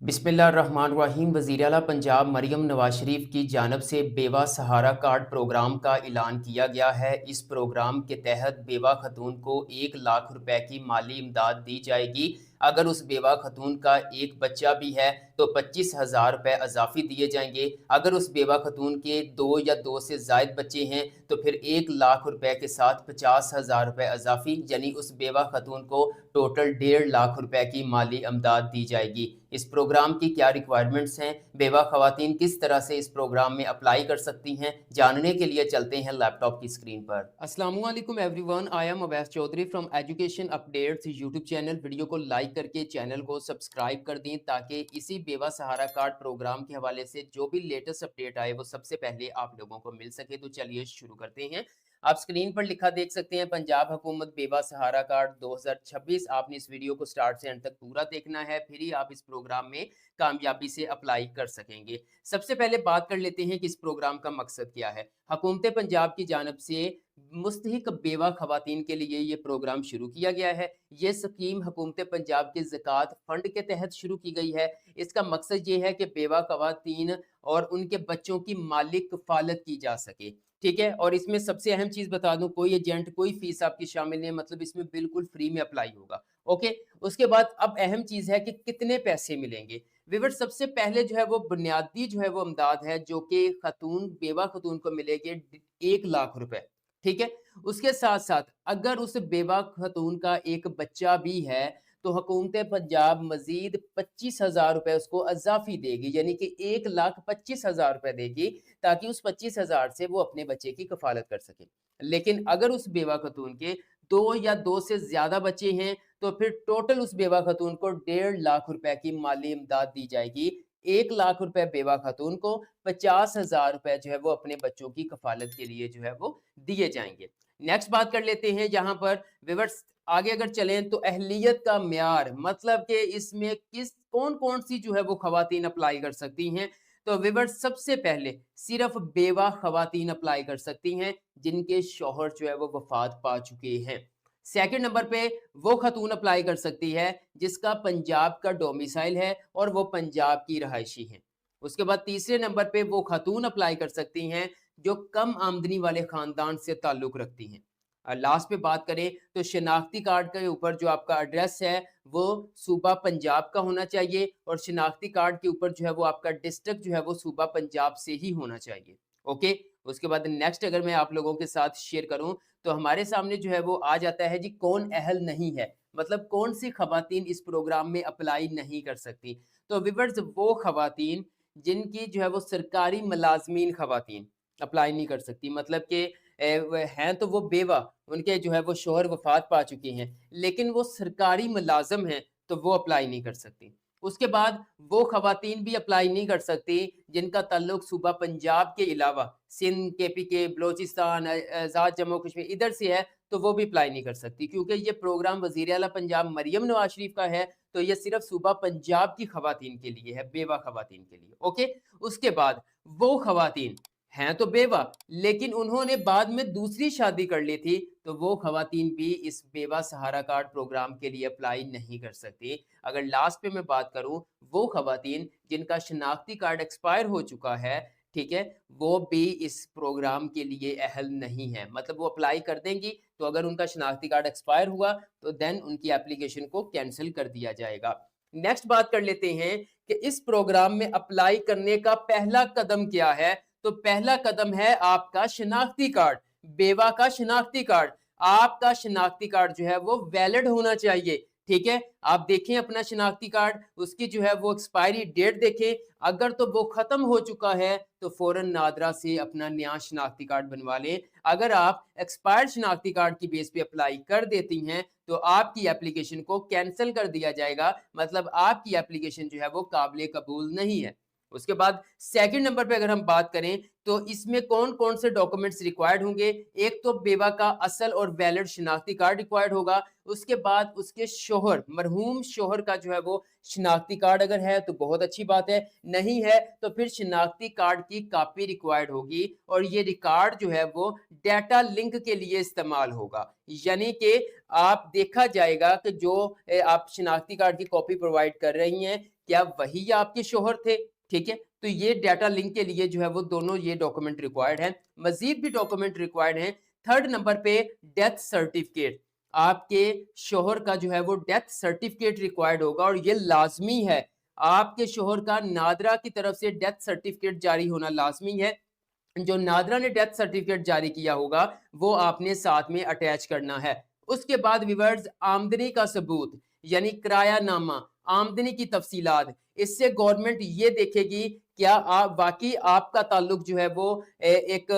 बिस्मिल्लाहिर्रहमानिर्रहीम। वज़ीर आला पंजाब मरियम नवाज शरीफ की जानिब से बेवा सहारा कार्ड प्रोग्राम का ऐलान किया गया है। इस प्रोग्राम के तहत बेवा खतून को 1 लाख रुपए की माली इमदाद दी जाएगी। अगर उस बेवा खतून का एक बच्चा भी है तो 25,000 रुपये अजाफ़ी दिए जाएंगे। अगर उस बेवा खतून के 2 या 2 से ज़ायद बच्चे हैं तो फिर 1 लाख रुपए के साथ 50,000 रुपये अजाफ़ी, यानी उस बेवा खतून को टोटल 1.5 लाख रुपए की माली इमदाद दी जाएगी। इस प्रोग्राम की क्या रिक्वायरमेंट्स हैं, बेवा ख़वातीन किस तरह से इस प्रोग्राम में अप्लाई कर सकती हैं, जानने के लिए चलते हैं लैपटॉप की स्क्रीन पर। अस्सलामु अलैकुम everyone, I am Awais Chaudhry from education updates YouTube channel. Video को लाइक करके चैनल को सब्सक्राइब कर दें ताकि इसी बेवा सहारा कार्ड प्रोग्राम के हवाले से जो भी लेटेस्ट अपडेट आए वो सबसे पहले आप लोगों को मिल सके। तो चलिए शुरू करते हैं। आप स्क्रीन पर लिखा देख सकते हैं पंजाब हुकूमत बेवा सहारा कार्ड 2026। आपने इस वीडियो को स्टार्ट से एंड तक पूरा देखना है, फिर ही आप इस प्रोग्राम में कामयाबी से अप्लाई कर सकेंगे। सबसे पहले बात कर लेते हैं कि इस प्रोग्राम का मकसद क्या है। हुकूमत पंजाब की जानिब से मुस्तहिक बेवा खवातीन के लिए ये प्रोग्राम शुरू किया गया है। ये स्कीम हुकूमत पंजाब के ज़कात फंड के तहत शुरू की गई है। इसका मकसद ये है कि बेवा खवातीन और उनके बच्चों की माली कफालत की जा सके। ठीक है, और इसमें सबसे अहम चीज़ बता दूं, कोई एजेंट कोई फीस आपकी शामिल नहीं है, मतलब इसमें बिल्कुल फ्री में अप्लाई होगा। ओके, उसके बाद अब अहम चीज़ है कि कितने पैसे मिलेंगे। व्यूअर्स, सबसे पहले जो है वो बुनियादी जो है वो इमदाद है जो कि खतून बेवा खतून को मिलेगी 1 लाख रुपए। ठीक है, उसके साथ साथ अगर उस बेवा खतून का एक बच्चा भी है तो हुकूमत पंजाब मजीद 25,000 रुपए उसको अजाफी देगी, यानी कि 1,25,000 रुपए देगी ताकि उस 25,000 से वो अपने बच्चे की कफालत कर सके। लेकिन अगर उस बेवा खतून के 2 या 2 से ज्यादा बच्चे हैं तो फिर टोटल उस बेवा खतून को 1.5 लाख रुपए की माली इमदाद दी जाएगी। 1 लाख रुपए बेवा खतून को, 50,000 रुपए जो है वो अपने बच्चों की कफालत के लिए जो है वो दिए जाएंगे। नेक्स्ट बात कर लेते हैं जहां पर विवर्स आगे अगर चलें तो अहलियत का म्यार, मतलब कि इसमें किस कौन कौन सी जो है वो खवातीन अप्लाई कर सकती हैं। तो विवर्स, सबसे पहले सिर्फ बेवा खवातीन अप्लाई कर सकती हैं जिनके शौहर जो है वो वफात पा चुके हैं। सेकंड नंबर पे वो खतून अप्लाई कर सकती है जिसका पंजाब का डोमिसाइल है और वो पंजाब की रहायशी है। उसके बाद तीसरे नंबर पे वो खतून अप्लाई कर सकती हैं जो कम आमदनी वाले खानदान से ताल्लुक रखती हैं। लास्ट पे बात करें तो शनाख्ती कार्ड के ऊपर जो आपका एड्रेस है वो सूबा पंजाब का होना चाहिए और शनाख्ती कार्ड के ऊपर जो है वो आपका डिस्ट्रिक्ट जो है वो सूबा पंजाब से ही होना चाहिए। ओके, उसके बाद नेक्स्ट अगर मैं आप लोगों के साथ शेयर करूं तो हमारे सामने जो है वो आ जाता है जी कौन अहल नहीं है, मतलब कौन सी खवातीन इस प्रोग्राम में अप्लाई नहीं कर सकती। तो विवर्स, वो खवातीन जिनकी जो है वो सरकारी मुलाजमीन खवातीन अप्लाई नहीं कर सकती, मतलब कि हैं तो वो बेवा, उनके जो है वो शोहर वफात पा चुके हैं, लेकिन वो सरकारी मुलाजम हैं तो वो अप्लाई नहीं कर सकती। उसके बाद वो खवातीन भी अप्लाई नहीं कर सकती जिनका ताल्लुक सूबा पंजाब के अलावा सिंध, केपीके, बलोचिस्तान, आज़ाद जम्मू कश्मीर इधर से है, तो वो भी अप्लाई नहीं कर सकती क्योंकि ये प्रोग्राम वज़ीर आला पंजाब मरियम नवाज शरीफ का है। तो ये सिर्फ सूबा पंजाब की खवातीन के लिए है, बेवा खवातीन के लिए। ओके, उसके बाद वो खवातीन हैं तो बेवा लेकिन उन्होंने बाद में दूसरी शादी कर ली थी तो वो खवातीन भी इस बेवा सहारा कार्ड प्रोग्राम के लिए अप्लाई नहीं कर सकती। अगर लास्ट पे मैं बात करूं, वो खवातीन जिनका शनाख्ती कार्ड एक्सपायर हो चुका है, ठीक है, वो भी इस प्रोग्राम के लिए अहल नहीं है, मतलब वो अप्लाई कर देंगी तो अगर उनका शनाख्ती कार्ड एक्सपायर हुआ तो देन उनकी एप्लीकेशन को कैंसिल कर दिया जाएगा। नेक्स्ट बात कर लेते हैं कि इस प्रोग्राम में अप्लाई करने का पहला कदम क्या है। तो पहला कदम है आपका शनाख्ती कार्ड, बेवा का शनाख्ती कार्ड। आपका शनाख्ती कार्ड जो है वो वैलिड होना चाहिए। ठीक है, आप देखें अपना शनाख्ती कार्ड, उसकी जो है वो एक्सपायरी डेट देखें। अगर तो वो खत्म हो चुका है तो फौरन नादरा से अपना नया शनाख्ती कार्ड बनवा लें। अगर आप एक्सपायर्ड शनाख्ती कार्ड की बेस पे अप्लाई कर देती हैं तो आपकी एप्लीकेशन को कैंसिल कर दिया जाएगा, मतलब आपकी एप्लीकेशन जो है वो काबिल कबूल नहीं है। उसके बाद सेकंड नंबर पे अगर हम बात करें तो इसमें कौन कौन से डॉक्यूमेंट्स रिक्वायर्ड होंगे। एक तो बेवा का असल और वैलिड शनाख्ती कार्ड रिक्वायर्ड होगा। उसके बाद उसके शोहर, मरहूम शोहर का जो है वो शनाख्ती कार्ड अगर है तो बहुत अच्छी बात है, नहीं है तो फिर शनाख्ती कार्ड की कॉपी रिक्वायर्ड होगी और ये रिकॉर्ड जो है वो डाटा लिंक के लिए इस्तेमाल होगा, यानी कि आप देखा जाएगा कि जो आप शनाख्ती कार्ड की कॉपी प्रोवाइड कर रही हैं क्या वही आपके शोहर थे, ठीक है। तो ये डाटा लिंक के लिए जो है वो दोनों ये डॉक्यूमेंट रिक्वायर्ड हैं। मजीद भी डॉक्यूमेंट रिक्वायर्ड हैं। थर्ड नंबर पे डेथ सर्टिफिकेट, आपके शोहर का जो है वो डेथ सर्टिफिकेट रिक्वायर्ड होगा और ये लाजमी है। आपके शोहर का नादरा की तरफ से डेथ सर्टिफिकेट जारी होना लाजमी है। जो नादरा ने डेथ सर्टिफिकेट जारी किया होगा वो आपने साथ में अटैच करना है। उसके बाद व्यूअर्स, आमदनी का सबूत यानी किराया नामा, आमदनी की तफसीलात, इससे गवर्नमेंट ये देखेगी क्या आप वाकई आपका ताल्लुक जो है वो एक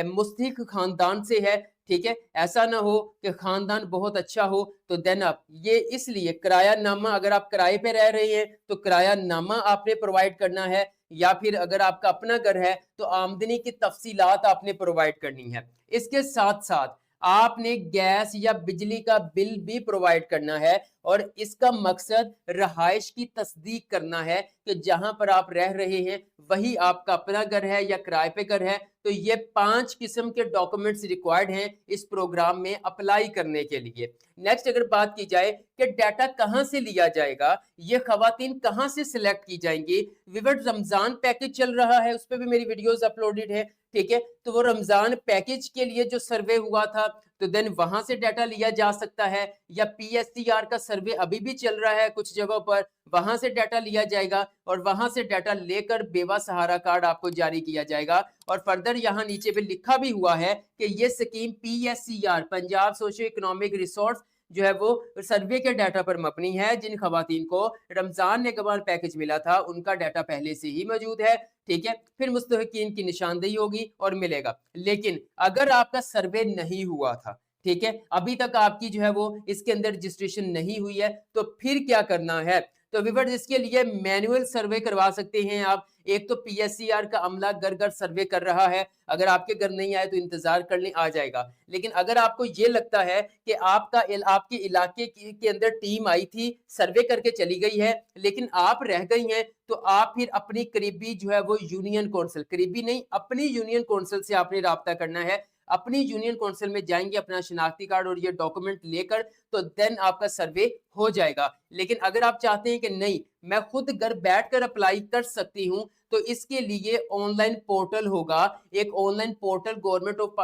मुस्तहिक खानदान से है, ठीक है। ऐसा ना हो कि खानदान बहुत अच्छा हो तो देन आप ये, इसलिए किराया नामा, अगर आप किराए पे रह रहे हैं तो किराया नामा आपने प्रोवाइड करना है, या फिर अगर आपका अपना घर है तो आमदनी की तफसीलात आपने प्रोवाइड करनी है। इसके साथ साथ आपने गैस या बिजली का बिल भी प्रोवाइड करना है और इसका मकसद रहाइश की तस्दीक करना है कि जहां पर आप रह रहे हैं वही आपका अपना घर है या किराए पे घर है। तो ये 5 किस्म के डॉक्यूमेंट्स रिक्वायर्ड हैं इस प्रोग्राम में अप्लाई करने के लिए। नेक्स्ट अगर बात की जाए कि डाटा कहां से लिया जाएगा, ये खवातीन कहां से सिलेक्ट की जाएंगी। विवर्ड, रमजान पैकेज चल रहा है, उस पर भी मेरी वीडियोस अपलोडेड है, ठीक है। तो वो रमजान पैकेज के लिए जो सर्वे हुआ था तो देन वहां से डाटा लिया जा सकता है, या पीएससीआर का सर्वे अभी भी चल रहा है कुछ जगहों पर, वहां से डाटा लिया जाएगा और वहां से डाटा लेकर बेवा सहारा कार्ड आपको जारी किया जाएगा। और फर्दर यहाँ नीचे पे लिखा भी हुआ है कि ये scheme PSCR, Punjab socio economic resource जो है वो सर्वे के डाटा पर मबनी है। जिन खवातीन को रमजान निगहबान पैकेज मिला था उनका डाटा पहले से ही मौजूद है, ठीक है। फिर मुस्तहिकीन की निशानदेही होगी और मिलेगा। लेकिन अगर आपका सर्वे नहीं हुआ था, ठीक है, अभी तक आपकी जो है वो इसके अंदर रजिस्ट्रेशन नहीं हुई है, तो फिर क्या करना है। तो व्यूअर्स, इसके लिए मैनुअल सर्वे करवा सकते हैं आप। एक तो पीएससीआर का अमला घर घर सर्वे कर रहा है, अगर आपके घर नहीं आए तो इंतजार कर लें, आ जाएगा। लेकिन अगर आपको ये लगता है कि आपके इलाके के अंदर टीम आई थी, सर्वे करके चली गई है, लेकिन आप रह गई हैं, तो आप फिर अपनी करीबी जो है वो यूनियन कौंसिल, करीबी नहीं, अपनी यूनियन कौंसिल से आपने राब्ता करना है। अपनी यूनियन कौंसिल में जाएंगे अपना शनाख्ती कार्ड और ये डॉक्यूमेंट लेकर, तो देन आपका सर्वे हो जाएगा। लेकिन अगर आप चाहते हैं कि नहीं, मैं खुद घर बैठकर अप्लाई कर सकती हूं, तो इसके लिए ऑनलाइन पोर्टल होगा। एक ऑनलाइन पोर्टल गवर्नमेंट ऑफ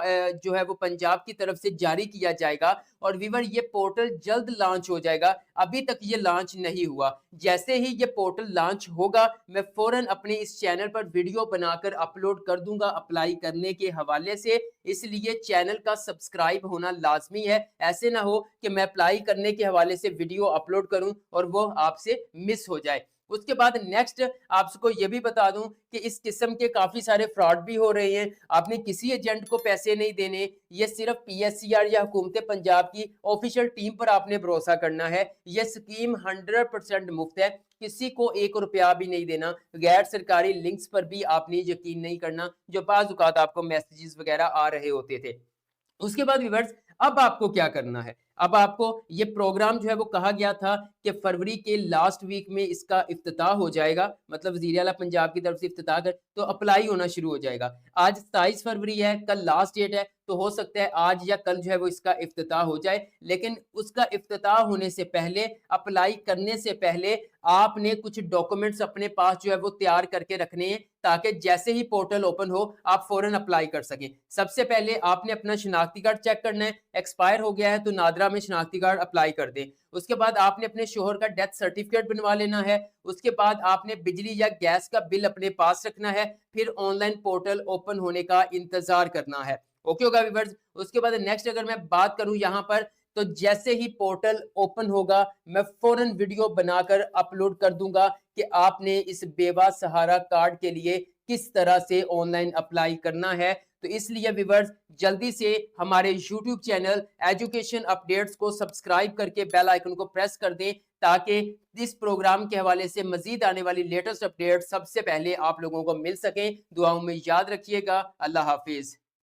जो है वो पंजाब की तरफ से जारी किया जाएगा और व्यूअर ये पोर्टल जल्द लॉन्च हो जाएगा। अभी तक ये लॉन्च नहीं हुआ। जैसे ही ये पोर्टल लॉन्च होगा मैं फौरन अपने इस चैनल पर वीडियो बनाकर अपलोड कर दूंगा अप्लाई करने के हवाले से। इसलिए चैनल का सब्सक्राइब होना लाजमी है। ऐसे ना हो कि मैं अप्लाई करने के हवाले से वीडियो अपलोड करूं और वो आपसे मिस हो जाए। उसके बाद नेक्स्ट आपको ये भी बता दूं कि इस किस्म के काफी सारे फ्रॉड भी हो रहे हैं। आपने किसी एजेंट को पैसे नहीं देने, ये सिर्फ पीएससीआर या हुकूमत पंजाब की ऑफिशियल टीम पर आपने भरोसा करना है। ये स्कीम 100% मुफ्त है, किसी को 1 रुपया भी नहीं देना। गैर सरकारी लिंक्स पर भी आपने यकीन नहीं करना जो बाज़ औक़ात आपको मैसेजेस वगैरह आ रहे होते थे। उसके बाद व्यूअर्स, अब आपको क्या करना है। अब आपको ये प्रोग्राम जो है वो कहा गया था कि फरवरी के लास्ट वीक में इसका इफ्तिताह हो जाएगा, मतलब वज़ीर आला पंजाब की तरफ से इफ्तिताह कर तो अप्लाई होना शुरू हो जाएगा। आज 27 फरवरी है, कल लास्ट डेट है, तो हो सकता है आज या कल जो है वो इसका इफ्तिताह हो जाए। लेकिन उसका इफ्तिताह होने से पहले, अप्लाई करने से पहले आपने कुछ डॉक्यूमेंट्स अपने पास जो है वो तैयार करके रखने हैं, ताकि जैसे ही पोर्टल ओपन हो आप फौरन अप्लाई कर सकें। सबसे पहले आपने अपना शनाख्ती कार्ड चेक करना है, एक्सपायर हो गया है तो नादरा में शनाख्ती कार्ड अप्लाई कर दें। उसके बाद आपने अपने शोहर का डेथ सर्टिफिकेट बनवा लेना है। उसके बाद आपने बिजली या गैस का बिल अपने पास रखना है, फिर ऑनलाइन पोर्टल ओपन होने का इंतजार करना है। ओके होगा व्यूअर्स। उसके बाद नेक्स्ट अगर मैं बात करूं यहाँ पर, तो जैसे ही पोर्टल ओपन होगा मैं फौरन वीडियो बनाकर अपलोड कर दूंगा कि आपने इस बेवा सहारा कार्ड के लिए किस तरह से ऑनलाइन अप्लाई करना है। तो इसलिए व्यूअर्स, जल्दी से हमारे यूट्यूब चैनल एजुकेशन अपडेट्स को सब्सक्राइब करके बेल आइकन को प्रेस कर दें, ताकि इस प्रोग्राम के हवाले से मजीद आने वाली लेटेस्ट अपडेट सबसे पहले आप लोगों को मिल सकें। दुआओं में याद रखिएगा। अल्लाह हाफिज।